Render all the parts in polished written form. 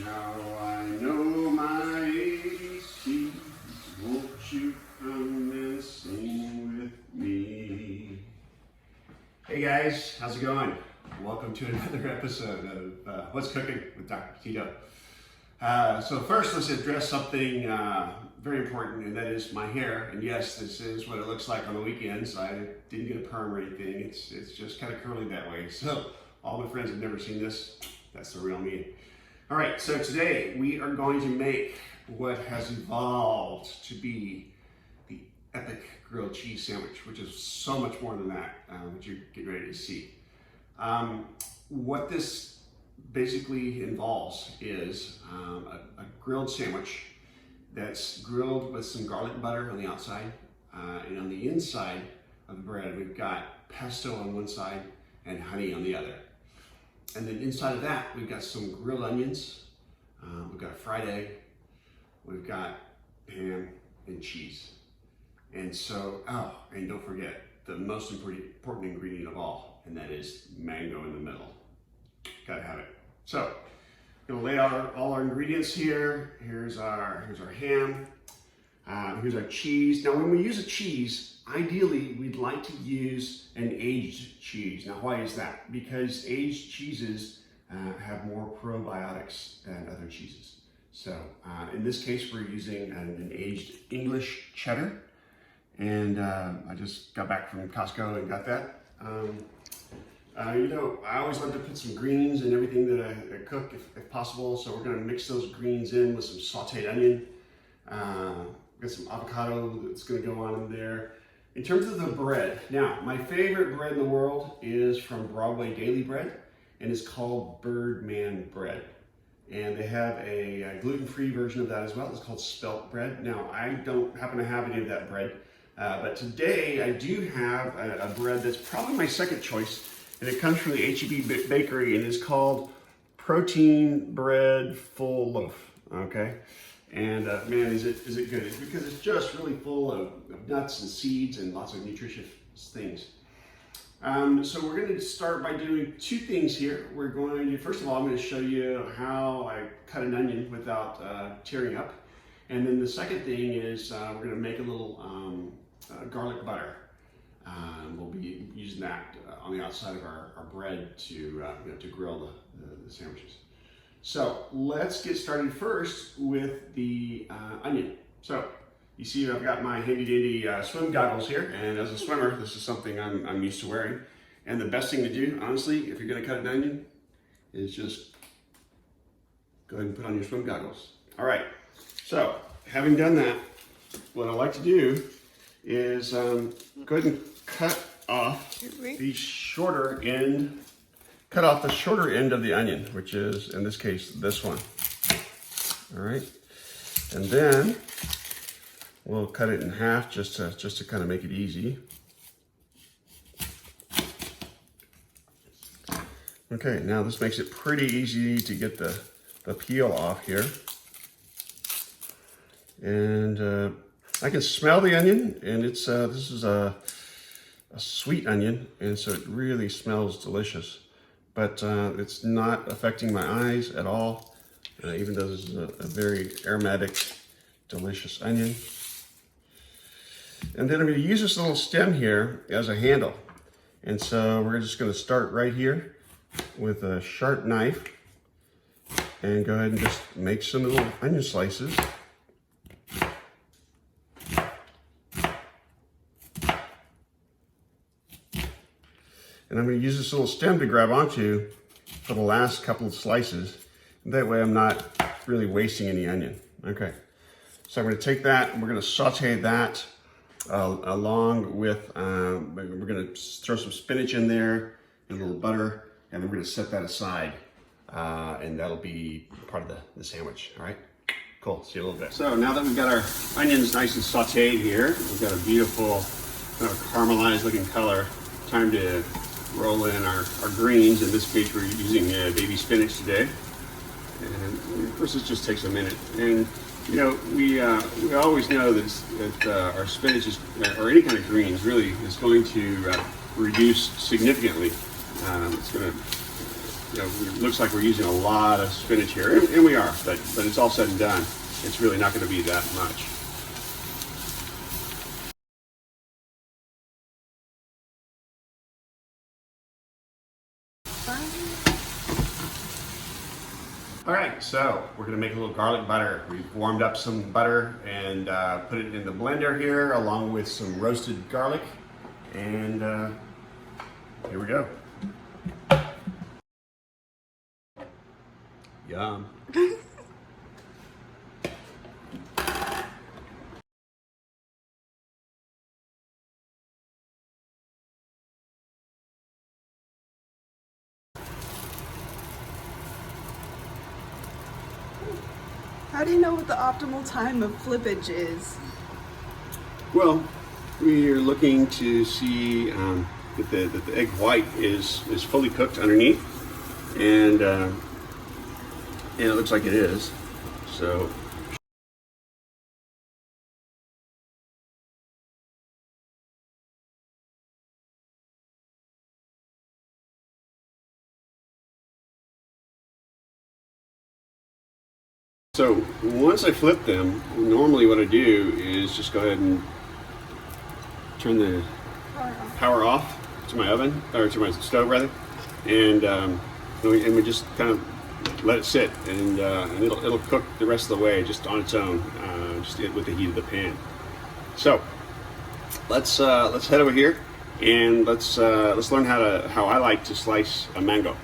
Now I know my ABCs, won't you come and sing with me? Hey guys, how's it going? Welcome to another episode of What's Cooking with Dr. Tito. So first, let's address something very important, and that is my hair. And yes, this is what it looks like on the weekends. I didn't get a perm or anything. It's just kind of curly that way. So all my friends have never seen this. That's the real me. All right, so today we are going to make what has evolved to be the epic grilled cheese sandwich, which is so much more than that, which you're getting ready to see. What this basically involves is a grilled sandwich that's grilled with some garlic butter on the outside, and on the inside of the bread we've got pesto on one side and honey on the other. And then inside of that we've got some grilled onions, we've got a fried egg, we've got ham and cheese. And so, and don't forget the most important ingredient of all, and that is mango in the middle. Gotta have it. So, I'm gonna lay out all our ingredients here. Here's our ham. Here's our cheese. Now, when we use a cheese, ideally we'd like to use an aged cheese. Now, why is that? Because aged cheeses have more probiotics than other cheeses. So, in this case, we're using an aged English cheddar, and I just got back from Costco and got that. You know, I always love to put some greens in everything that I cook if possible. So we're gonna mix those greens in with some sauteed onion. Got some avocado that's gonna go on in there. In terms of the bread, now my favorite bread in the world is from Broadway Daily Bread, and it's called Birdman bread. And they have a gluten-free version of that as well. It's called spelt bread. Now, I don't happen to have any of that bread, but today I do have a bread that's probably my second choice. And it comes from the H-E-B bakery, and it's called Protein Bread Full Loaf, okay? And man, is it good. It's because it's just really full of nuts and seeds and lots of nutritious things. So we're going to start by doing two things here. We're going to, first of all, I'm going to show you how I cut an onion without tearing up. And then the second thing is we're going to make a little garlic butter. We'll be using that on the outside of our bread to grill the sandwiches. So let's get started first with the onion. So you see I've got my handy dandy swim goggles here, and as a swimmer this is something I'm used to wearing. And the best thing to do, honestly, if you're going to cut an onion, is just go ahead and put on your swim goggles. All right, so having done that, what I like to do is go ahead and cut off the shorter end. Cut off the shorter end of the onion, which is in this case this one. All right, and then we'll cut it in half just to kind of make it easy. Okay, now this makes it pretty easy to get the peel off here, and I can smell the onion, and it's this is a sweet onion, and so it really smells delicious. But it's not affecting my eyes at all, even though this is a very aromatic, delicious onion. And then I'm going to use this little stem here as a handle. And so we're just going to start right here with a sharp knife and go ahead and just make some little onion slices. And I'm going to use this little stem to grab onto for the last couple of slices. That way I'm not really wasting any onion. Okay, so I'm going to take that and we're going to saute that along with, we're going to throw some spinach in there and a little butter, and then we're going to set that aside, and that'll be part of the sandwich. All right, cool, see you in a little bit. So now that we've got our onions nice and sauteed here, we've got a beautiful kind of caramelized looking color, time to roll in our greens. In this case, we're using baby spinach today. And of course, this just takes a minute. And you know, we always know that our spinach is, or any kind of greens really, is going to reduce significantly. It's going to you know, it looks like we're using a lot of spinach here, and we are, but it's all said and done, it's really not going to be that much. All right, so we're gonna make a little garlic butter. We've warmed up some butter and put it in the blender here along with some roasted garlic. And here we go. Yum. How do you know what the optimal time of flippage is? Well, we are looking to see that the egg white is fully cooked underneath, and it looks like it is. So. So once I flip them, normally what I do is just go ahead and turn the power off to my oven, or to my stove rather, and we just kind of let it sit, and it'll cook the rest of the way just on its own, just with the heat of the pan. So let's head over here and let's learn how I like to slice a mango.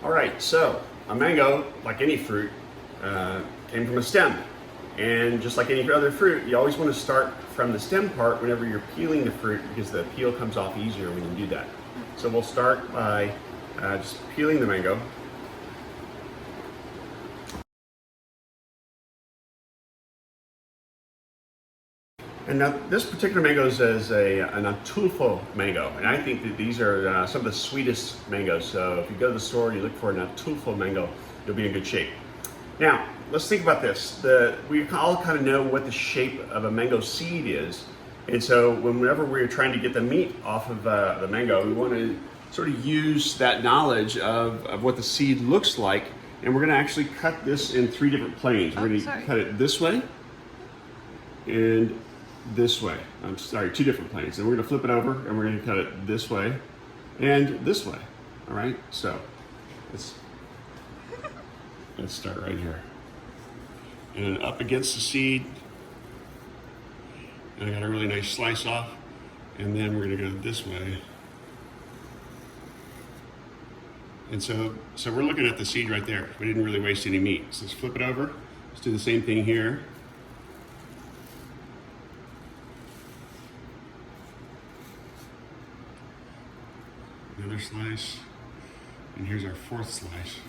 All right, so a mango, like any fruit, came from a stem. And just like any other fruit, you always want to start from the stem part whenever you're peeling the fruit, because the peel comes off easier when you do that. So we'll start by just peeling the mango. And now this particular mango is an Antulfo mango, and I think that these are some of the sweetest mangoes. So if you go to the store and you look for an Antulfo mango, you'll be in good shape. Now, let's think about this. We all kind of know what the shape of a mango seed is. And so whenever we're trying to get the meat off of the mango, we want to sort of use that knowledge of what the seed looks like. And we're going to actually cut this in 3 different planes. We're going to cut it this way and this way. I'm sorry, 2 different planes. And we're going to flip it over and we're going to cut it this way and this way. All right, so let's start right here. And up against the seed, and I got a really nice slice off, and then we're gonna go this way. And so we're looking at the seed right there. We didn't really waste any meat. So let's flip it over. Let's do the same thing here. Another slice, and here's our 4th slice.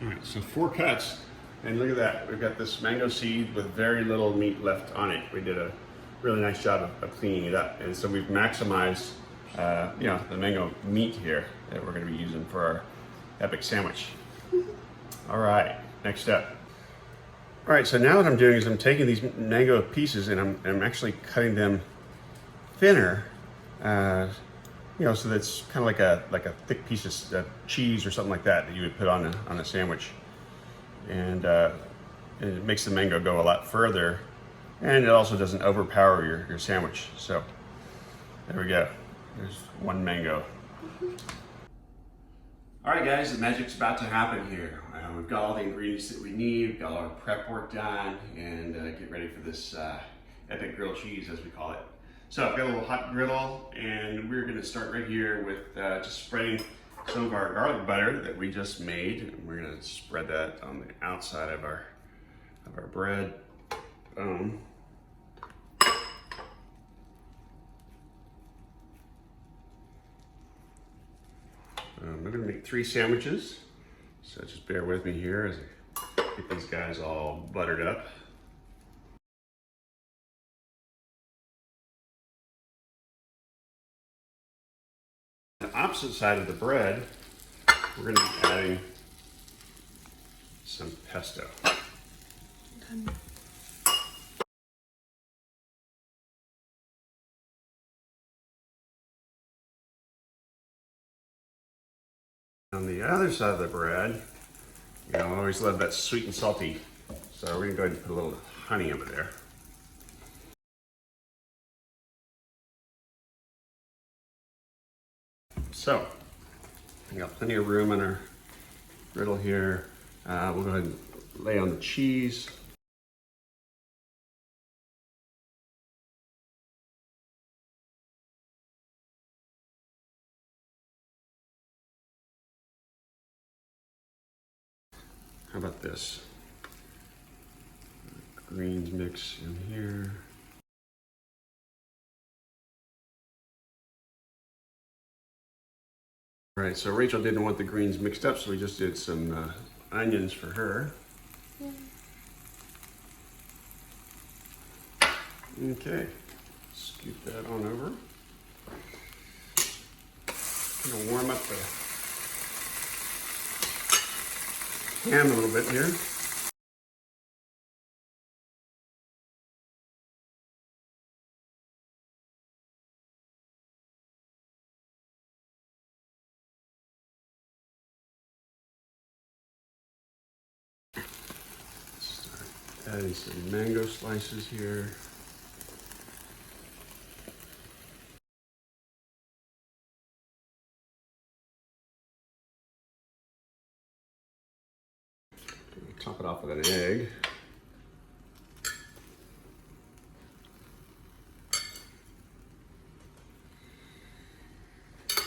All right, so 4 cuts, and look at that. We've got this mango seed with very little meat left on it. We did a really nice job of cleaning it up, and so we've maximized, the mango meat here that we're going to be using for our epic sandwich. All right, next up. All right, so now what I'm doing is I'm taking these mango pieces and I'm actually cutting them thinner. So that's kind of like a thick piece of cheese or something like that you would put on a sandwich, and it makes the mango go a lot further, and it also doesn't overpower your sandwich. So there we go. There's 1 mango. All right, guys, the magic's about to happen here. We've got all the ingredients that we need. We've got all our prep work done, and get ready for this epic grilled cheese, as we call it. So I've got a little hot griddle, and we're going to start right here with just spreading some of our garlic butter that we just made. And we're going to spread that on the outside of our bread. Boom. We're going to make 3 sandwiches, so just bear with me here as I get these guys all buttered up. The opposite side of the bread, we're going to be adding some pesto. On the other side of the bread, you know, I always love that sweet and salty. So we're gonna go ahead and put a little honey over there. So, we got plenty of room in our griddle here. We'll go ahead and lay on the cheese. How about this? Greens mix in here. All right, so Rachel didn't want the greens mixed up, so we just did some onions for her. Yeah. Okay, scoop that on over. Gonna warm up the ham a little bit here. Start adding some mango slices here. Top it off with an egg.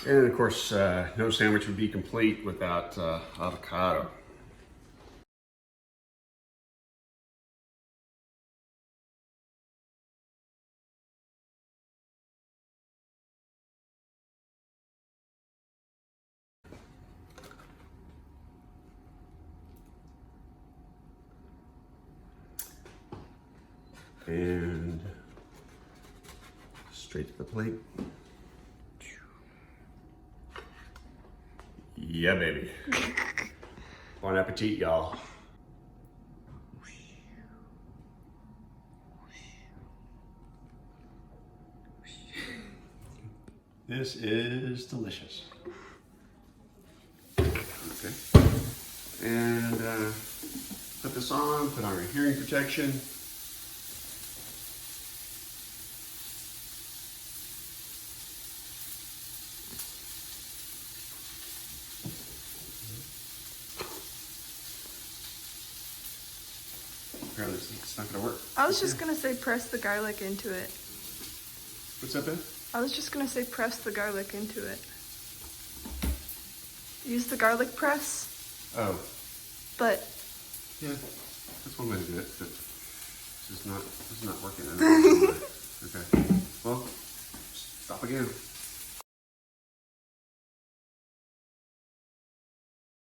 And of course, no sandwich would be complete without avocado. And straight to the plate. Yeah, baby. Bon appetit, y'all. This is delicious. Okay. And put this on, put on your hearing protection. Apparently it's not gonna work. I was just gonna say press the garlic into it. What's that, Ben? I was just gonna say press the garlic into it. Use the garlic press. Oh. But yeah, that's one way to do it, but this is not working. Okay. Well, stop again.